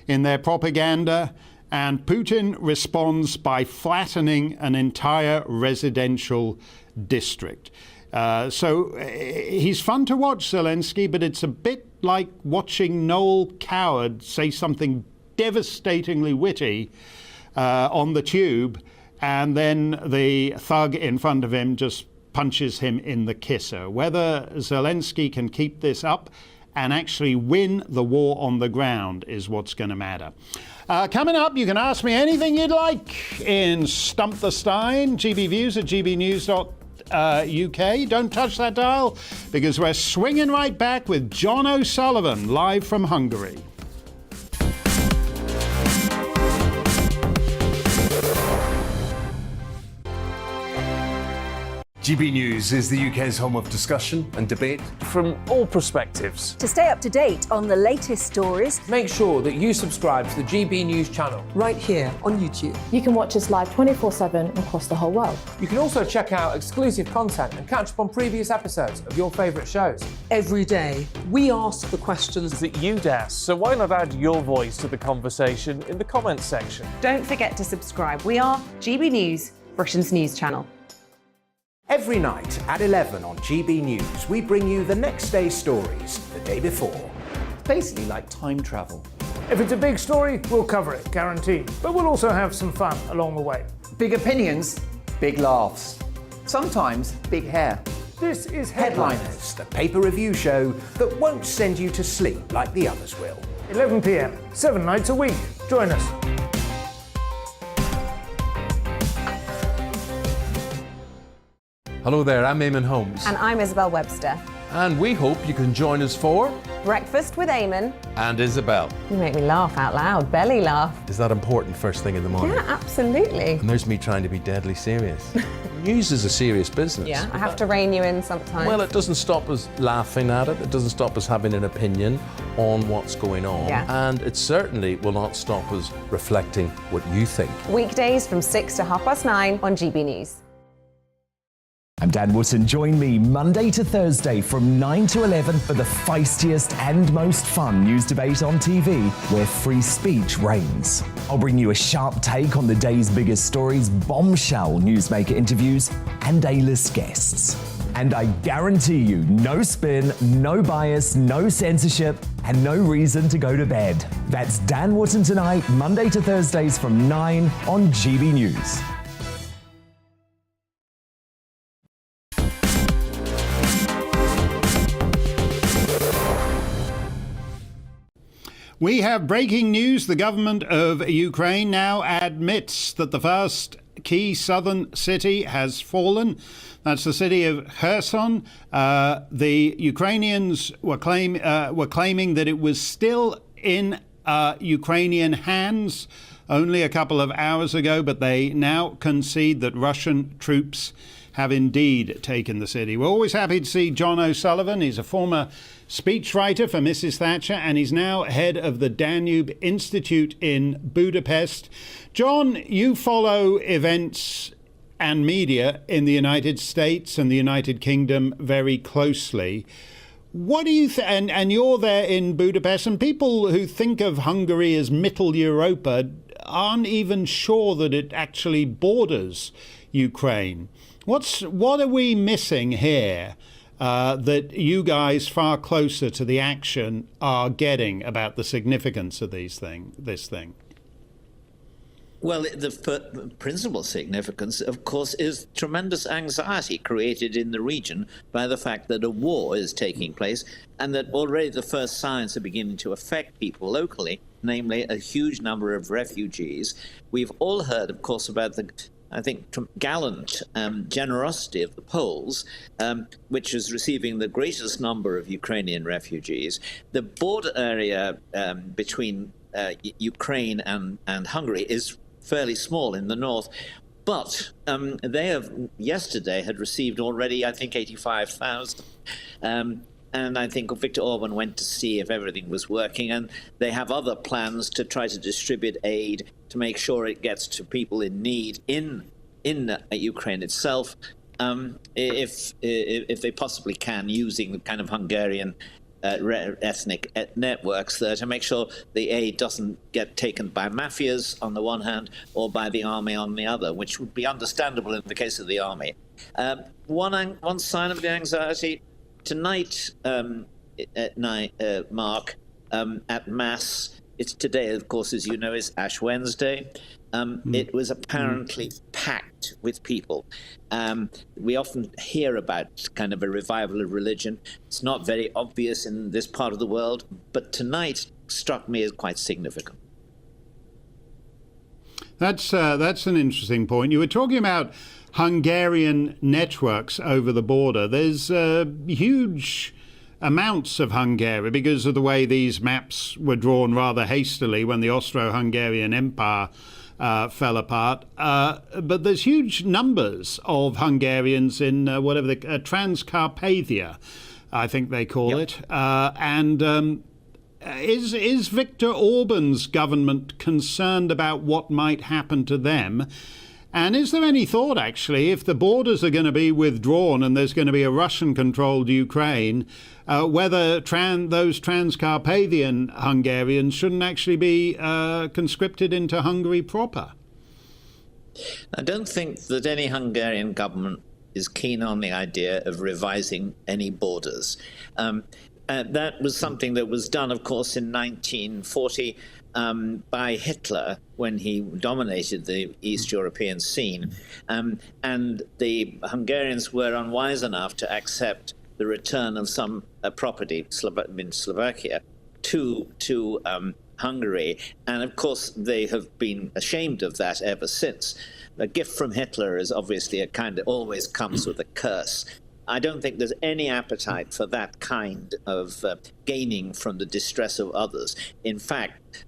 B: in their propaganda, and Putin responds by flattening an entire residential district. So he's fun to watch, Zelenskyy, but it's a bit like watching Noel Coward say something devastatingly witty on the tube, and then the thug in front of him just punches him in the kisser. Whether Zelenskyy can keep this up and actually win the war on the ground is what's going to matter. Coming up, you can ask me anything you'd like in Stump the Steyn, GBViews at gbnews.uk. Don't touch that dial, because we're swinging right back with John O'Sullivan, live from Hungary.
S: GB News is the UK's home of discussion and debate
I: from all perspectives.
J: To stay up to date on the latest stories,
I: make sure that you subscribe to the GB News channel right here on YouTube.
L: You can watch us live 24/7 across the whole world.
I: You can also check out exclusive content and catch up on previous episodes of your favourite shows. Every day, we ask the questions that you'd ask, so why not add your voice to the conversation in the comments section?
M: Don't forget to subscribe. We are GB News, Britain's news channel.
N: Every night at 11 on GB News, we bring you the next day's stories the day before.
O: Basically like time travel.
P: If it's a big story, we'll cover it, guaranteed. But we'll also have some fun along the way.
O: Big opinions, big laughs. Sometimes big hair.
P: This is
N: Headliners, the paper review show that won't send you to sleep like the others will.
P: 11 p.m, 7 nights a week. Join us.
Q: Hello there, I'm Eamon Holmes.
M: And I'm Isabel Webster.
Q: And we hope you can join us for
M: Breakfast with Eamon
Q: and Isabel.
M: You make me laugh out loud, belly laugh.
Q: Is that important first thing in the morning?
M: Yeah, absolutely.
Q: And there's me trying to be deadly serious. News is a serious business.
M: Yeah, I have to rein you in sometimes.
Q: Well, it doesn't stop us laughing at it. It doesn't stop us having an opinion on what's going on.
M: Yeah.
Q: And it certainly will not stop us reflecting what you think.
M: Weekdays from 6 to 9:30 on GB News.
A: I'm Dan Wootton. Join me Monday to Thursday from 9 to 11 for the feistiest and most fun news debate on TV, where free speech reigns. I'll bring you a sharp take on the day's biggest stories, bombshell newsmaker interviews, and A-list guests. And I guarantee you, no spin, no bias, no censorship, and no reason to go to bed. That's Dan Wootton Tonight, Monday to Thursdays from 9 on GB News.
B: We have breaking news. The government of Ukraine now admits that the first key southern city has fallen. That's the city of Kherson. The Ukrainians were claiming that it was still in Ukrainian hands only a couple of hours ago, but they now concede that Russian troops have indeed taken the city. We're always happy to see John O'Sullivan. He's a former speechwriter for Mrs. Thatcher, and he's now head of the Danube Institute in Budapest. John, you follow events and media in the United States and the United Kingdom very closely. What do you and you're there in Budapest, and people who think of Hungary as Mittel Europa aren't even sure that it actually borders Ukraine. What are we missing here that you guys far closer to the action are getting about the significance of this thing?
T: Well, the principal significance, of course, is tremendous anxiety created in the region by the fact that a war is taking place and that already the first signs are beginning to affect people locally, namely a huge number of refugees. We've all heard, of course, about the, I think, gallant generosity of the Poles, which is receiving the greatest number of Ukrainian refugees. The border area between Ukraine and Hungary is fairly small in the north, but they have yesterday had received already, I think, 85,000. And I think Viktor Orban went to see if everything was working, and they have other plans to try to distribute aid to make sure it gets to people in need in Ukraine itself, if they possibly can, using the kind of Hungarian ethnic networks there to make sure the aid doesn't get taken by mafias on the one hand or by the army on the other, which would be understandable in the case of the army. One sign of the anxiety tonight at night, Mark, at Mass. It's today, of course, as you know, is Ash Wednesday. It was apparently packed with people. We often hear about kind of a revival of religion. It's not very obvious in this part of the world, but tonight struck me as quite significant.
B: That's an interesting point. You were talking about Hungarian networks over the border. There's huge amounts of Hungary because of the way these maps were drawn rather hastily when the Austro-Hungarian Empire fell apart. But there's huge numbers of Hungarians in whatever the Transcarpathia, I think they call it. Is Viktor Orban's government concerned about what might happen to them? And is there any thought, actually, if the borders are going to be withdrawn and there's going to be a Russian-controlled Ukraine, whether those Transcarpathian Hungarians shouldn't actually be conscripted into Hungary proper?
T: I don't think that any Hungarian government is keen on the idea of revising any borders. That was something that was done, of course, in 1940 by Hitler when he dominated the East European scene. And the Hungarians were unwise enough to accept the return of some property in Slovakia to Hungary. And of course, they have been ashamed of that ever since. The gift from Hitler is obviously always comes with a curse. I don't think there's any appetite for that kind of gaining from the distress of others. In fact,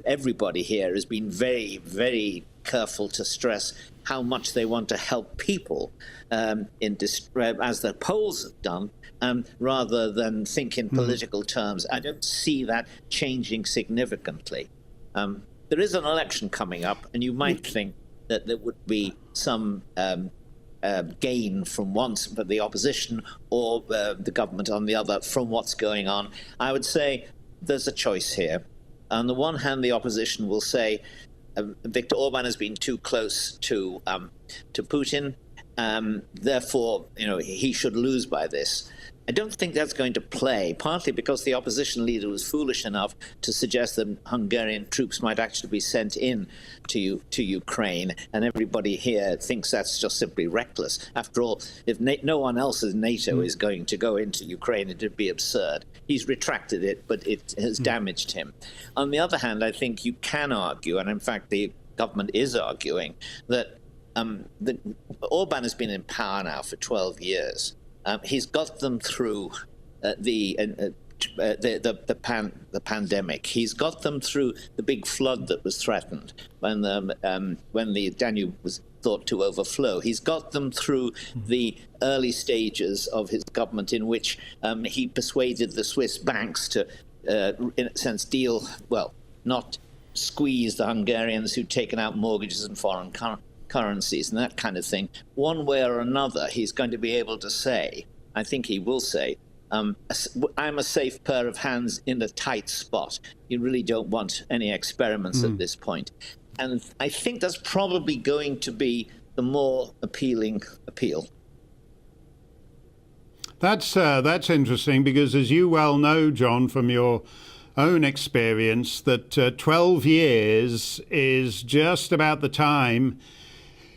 T: everybody here has been very, very careful to stress how much they want to help people in distress, as the Poles have done, rather than think in political terms. I don't see that changing significantly. There is an election coming up, and you might think that there would be some gain from for the opposition or the government on the other from what's going on. I would say there's a choice here. On the one hand, the opposition will say Viktor Orban has been too close to Putin, therefore, he should lose by this. I don't think that's going to play, partly because the opposition leader was foolish enough to suggest that Hungarian troops might actually be sent in to Ukraine, and everybody here thinks that's just simply reckless. After all, if no one else in NATO is going to go into Ukraine, it would be absurd. He's retracted it, but it has damaged him. On the other hand, I think you can argue, and in fact the government is arguing, that Orban has been in power now for 12 years. He's got them through the pandemic. He's got them through the big flood that was threatened when the Danube was thought to overflow. He's got them through the early stages of his government, in which he persuaded the Swiss banks to, in a sense, not squeeze the Hungarians who'd taken out mortgages in foreign currencies and that kind of thing. One way or another, he's going to be able to say, I think he will say, I'm a safe pair of hands in a tight spot. You really don't want any experiments at this point. And I think that's probably going to be the more appealing appeal.
B: That's interesting, because as you well know, John, from your own experience, that 12 years is just about the time.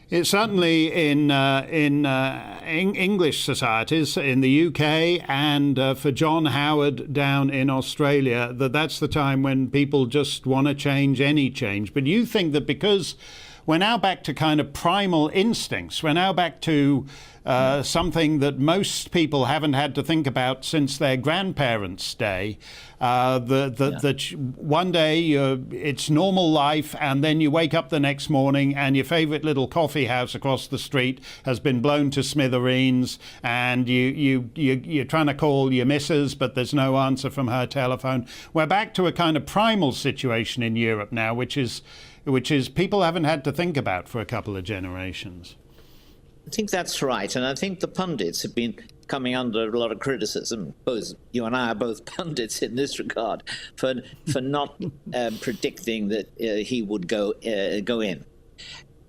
B: It's certainly in English societies in the UK, and for John Howard down in Australia, that's the time when people just want to change any change. But you think that because we're now back to kind of primal instincts, we're now back to something that most people haven't had to think about since their grandparents' day, that one day it's normal life, and then you wake up the next morning and your favourite little coffee house across the street has been blown to smithereens, and you're trying to call your missus, but there's no answer from her telephone. We're back to a kind of primal situation in Europe now, which is people haven't had to think about for a couple of generations.
T: I think that's right, and I think the pundits have been coming under a lot of criticism. Both you and I are both pundits in this regard for not predicting that he would go in.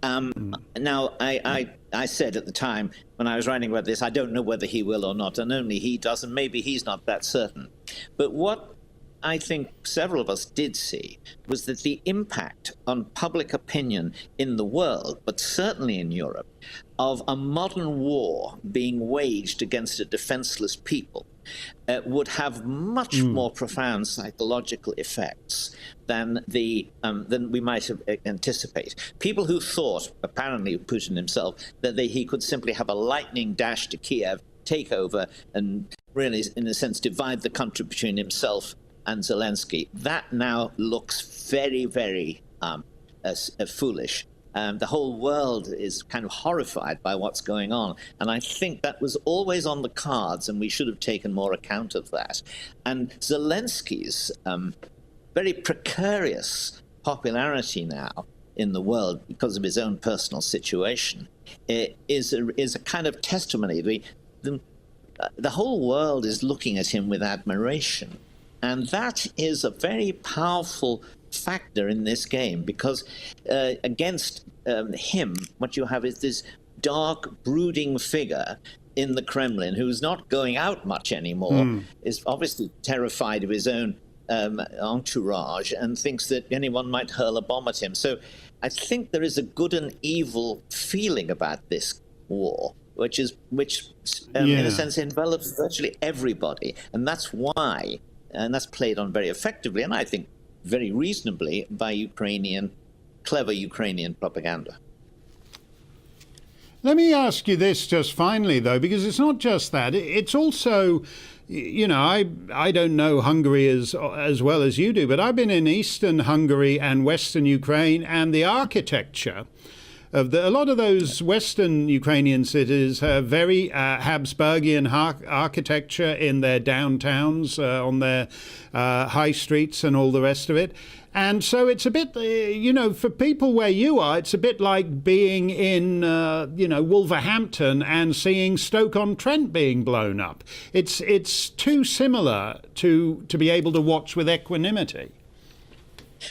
T: Now, I said at the time when I was writing about this, I don't know whether he will or not, and only he does, and maybe he's not that certain. But what I think several of us did see was that the impact on public opinion in the world, but certainly in Europe, of a modern war being waged against a defenseless people would have much more profound psychological effects than we might have anticipated. People who thought, apparently Putin himself, that he could simply have a lightning dash to Kiev, take over, and really, in a sense, divide the country between himself and Zelenskyy. That now looks very, very foolish. The whole world is kind of horrified by what's going on. And I think that was always on the cards, and we should have taken more account of that. And Zelenskyy's very precarious popularity now in the world, because of his own personal situation, is a kind of testimony. The whole world is looking at him with admiration. And that is a very powerful factor in this game, because against him, what you have is this dark, brooding figure in the Kremlin who's not going out much anymore, is obviously terrified of his own entourage and thinks that anyone might hurl a bomb at him. So I think there is a good and evil feeling about this war, which in a sense envelops virtually everybody. And that's why, and that's played on very effectively, and I think very reasonably, by clever Ukrainian propaganda.
B: Let me ask you this just finally, though, because it's not just that. It's also, you know, I don't know Hungary as well as you do, but I've been in eastern Hungary and western Ukraine, and the architecture of a lot of those western Ukrainian cities have very Habsburgian architecture in their downtowns, on their high streets and all the rest of it. And so it's a bit, you know, for people where you are, it's a bit like being in, you know, Wolverhampton and seeing Stoke-on-Trent being blown up. It's too similar to be able to watch with equanimity.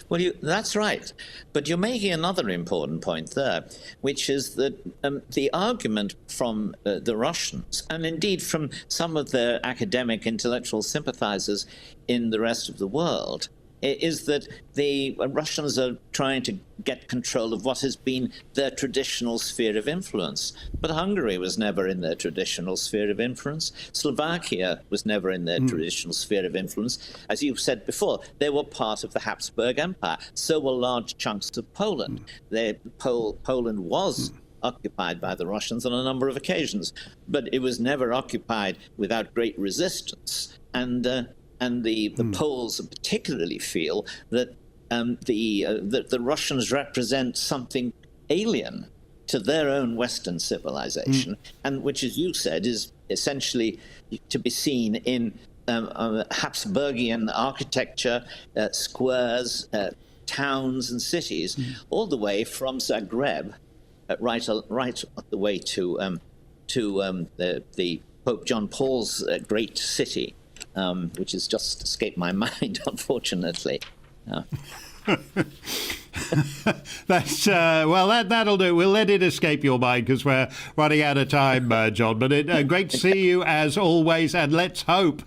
T: Well, that's right. But you're making another important point there, which is that the argument from the Russians, and indeed from some of their academic intellectual sympathizers in the rest of the world, is that the Russians are trying to get control of what has been their traditional sphere of influence. But Hungary was never in their traditional sphere of influence. Slovakia was never in their traditional sphere of influence. As you've said before, they were part of the Habsburg Empire. So were large chunks of Poland. Poland was occupied by the Russians on a number of occasions, but it was never occupied without great resistance. And the Poles particularly feel that the Russians represent something alien to their own Western civilization, and which, as you said, is essentially to be seen in Habsburgian architecture, squares, towns and cities, all the way from Zagreb, right the way to the Pope John Paul's great city. Which has just escaped my mind, unfortunately.
B: That's that'll do. We'll let it escape your mind because we're running out of time, John. But great to see you as always, and let's hope.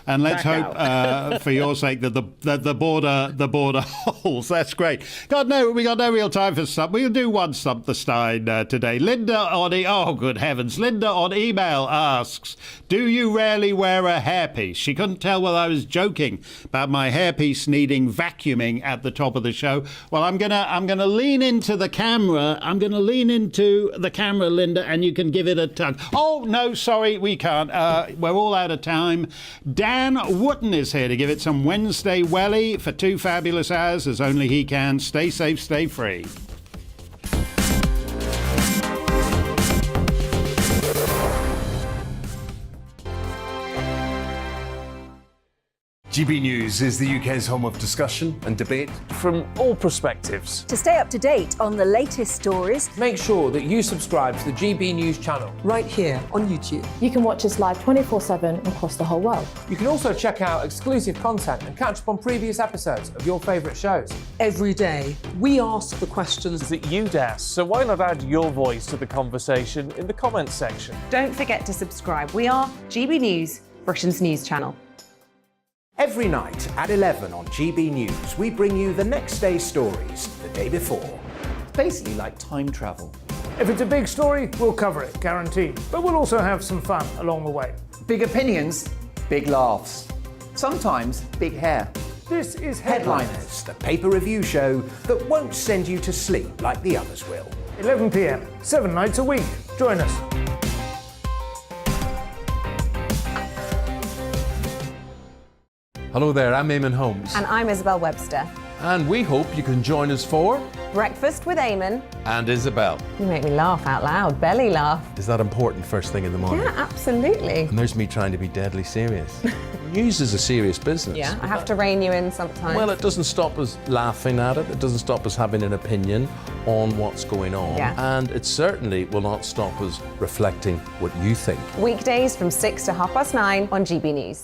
B: And let's hope, for your sake, that the border holds. That's great. We got no real time for Stump. We'll do one Stump the Steyn today. Linda oh good heavens! Linda on email asks, "Do you rarely wear a hairpiece?" She couldn't tell whether I was joking about my hairpiece needing vacuuming at the top of the show. Well, I'm gonna lean into the camera. Linda, and you can give it a tug. Oh no, sorry, we can't. We're all out of time. Dan Wooten is here to give it some Wednesday welly for 2 fabulous hours, as only he can. Stay safe, stay free.
S: GB News is the UK's home of discussion and debate
I: from all perspectives.
J: To stay up to date on the latest stories,
K: make sure that you subscribe to the GB News channel right here on YouTube.
L: You can watch us live 24/7 across the whole world.
I: You can also check out exclusive content and catch up on previous episodes of your favourite shows. Every day, we ask the questions that you'd ask, so why not add your voice to the conversation in the comments section?
M: Don't forget to subscribe. We are GB News, Britain's news channel.
N: Every night at 11 on GB News, we bring you the next day's stories the day before.
O: It's basically like time travel.
P: If it's a big story, we'll cover it, guaranteed. But we'll also have some fun along the way.
O: Big opinions, big laughs. Sometimes big hair.
P: This is
N: Headliners, the paper review show that won't send you to sleep like the others will.
P: 11 p.m, 7 nights a week. Join us.
Q: Hello there, I'm Eamon Holmes.
M: And I'm Isabel Webster.
Q: And we hope you can join us for
M: Breakfast with Eamon
Q: and Isabel.
M: You make me laugh out loud, belly laugh.
Q: Is that important first thing in the morning?
M: Yeah, absolutely.
Q: And there's me trying to be deadly serious. News is a serious business.
M: Yeah, I have to rein you in sometimes.
Q: Well, it doesn't stop us laughing at it. It doesn't stop us having an opinion on what's going on.
M: Yeah.
Q: And it certainly will not stop us reflecting what you think.
M: Weekdays from 6 to 9:30 on GB News.